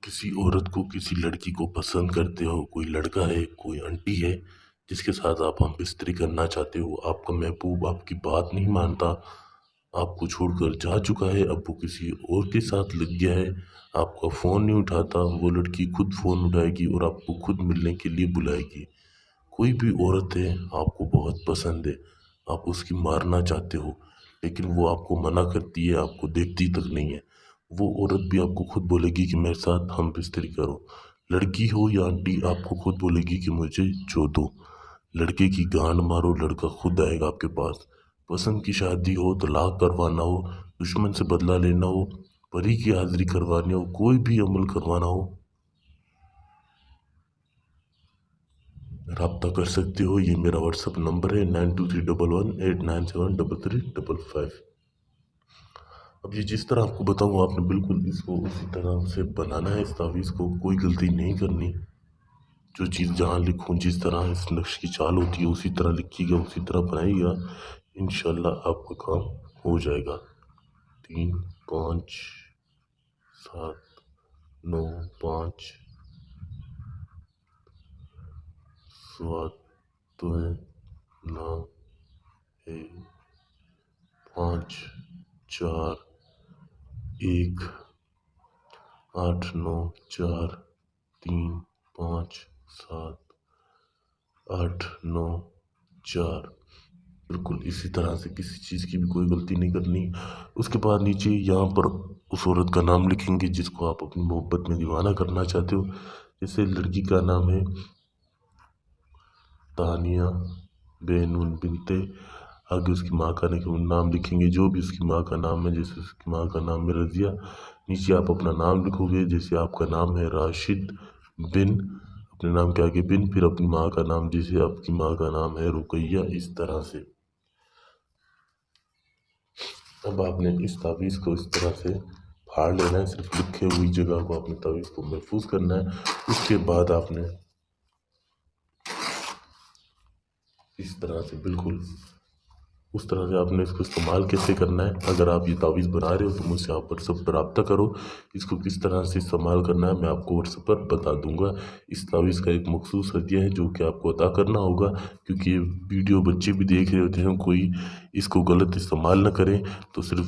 किसी औरत को किसी लड़की को पसंद करते हो, कोई लड़का है, कोई आंटी है जिसके साथ आप हम बिस्तरी करना चाहते हो, आपका महबूब आपकी बात नहीं मानता, आपको छोड़कर जा चुका है, अब वो किसी और के साथ लग गया है, आपका फ़ोन नहीं उठाता, वो लड़की खुद फ़ोन उठाएगी और आपको खुद मिलने के लिए बुलाएगी। कोई भी औरत है आपको बहुत पसंद है, आप उसकी मारना चाहते हो, लेकिन वो आपको मना करती है, आपको देखती तक नहीं है। वो औरत भी आपको खुद बोलेगी कि मेरे साथ हम बिस्तरी करो। लड़की हो या आंटी आपको खुद बोलेगी कि मुझे छू दो। लड़के की गांड मारो, लड़का खुद आएगा आपके पास। पसंद की शादी हो, तलाक करवाना हो, दुश्मन से बदला लेना हो, परी की हाजिरी करवानी हो, कोई भी अमल करवाना हो, रब्ता कर सकते हो। ये मेरा व्हाट्सअप नंबर है 923118973355। अब ये जिस तरह आपको बताऊँ आपने बिल्कुल इसको उसी तरह से बनाना है। इस तावीज़ को कोई गलती नहीं करनी। जो चीज़ जहाँ लिखूँ, जिस तरह इस नक्श की चाल होती है उसी तरह लिखिएगा, उसी तरह बनाइएगा, इंशाल्लाह आपका काम हो जाएगा। 3 5 7 9 5 7 9 1 5 4 1 8 9 4 3 5 7 8 9 4। बिल्कुल इसी तरह से किसी चीज़ की भी कोई गलती नहीं करनी। उसके बाद नीचे यहाँ पर उस औरत का नाम लिखेंगे जिसको आप अपनी मोहब्बत में दीवाना करना चाहते हो। जैसे लड़की का नाम है तानिया बेनून बिनते, आगे उसकी माँ का नाम लिखेंगे, जो भी उसकी माँ का नाम है, जैसे उसकी माँ का नाम है रज़िया। नीचे आप अपना नाम लिखोगे, जैसे आपका नाम है राशिद बिन, अपने नाम के आगे बिन, फिर अपनी माँ का नाम, जैसे आपकी माँ का नाम है रुकैया, इस तरह से। अब आपने इस तावीज़ को इस तरह से फाड़ लेना है, सिर्फ लिखे हुई जगह को अपने तावीज़ को महफूज करना है। उसके बाद आपने इस तरह से बिल्कुल उस तरह से आपने इसको इस्तेमाल कैसे करना है। अगर आप ये तावीज़ बना रहे हो तो मुझसे आप व्हाट्सएप पर रब्ता करो। इसको किस तरह से इस्तेमाल करना है मैं आपको व्हाट्सएप पर बता दूंगा। इस तावीज़ का एक मखसूस हदिया है जो कि आपको अदा करना होगा, क्योंकि ये वीडियो बच्चे भी देख रहे होते हैं, कोई इसको गलत इस्तेमाल ना करें। तो सिर्फ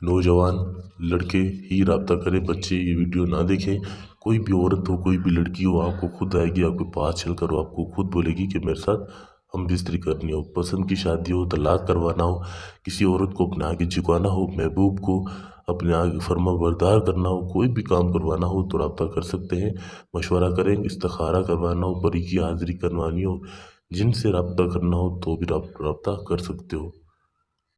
नौजवान लड़के ही रब्ता करें, बच्चे ये वीडियो ना देखें। कोई भी औरत हो, कोई भी लड़की हो, आपको खुद आएगी, आपके पास चल कर आपको खुद बोलेगी कि मेरे साथ हम बिस्तरी करनी हो। पसंद की शादी हो, तलाक करवाना हो, किसी औरत को अपने आगे झुकाना हो, महबूब को अपने आगे फर्मा बरदार करना हो, कोई भी काम करवाना हो तो रब्ता कर सकते हैं। मशवरा करें, इस्तिखारा करवाना हो, परी की हाजिरी करवानी हो, जिनसे रब्ता करना हो तो भी रब्ता कर सकते हो।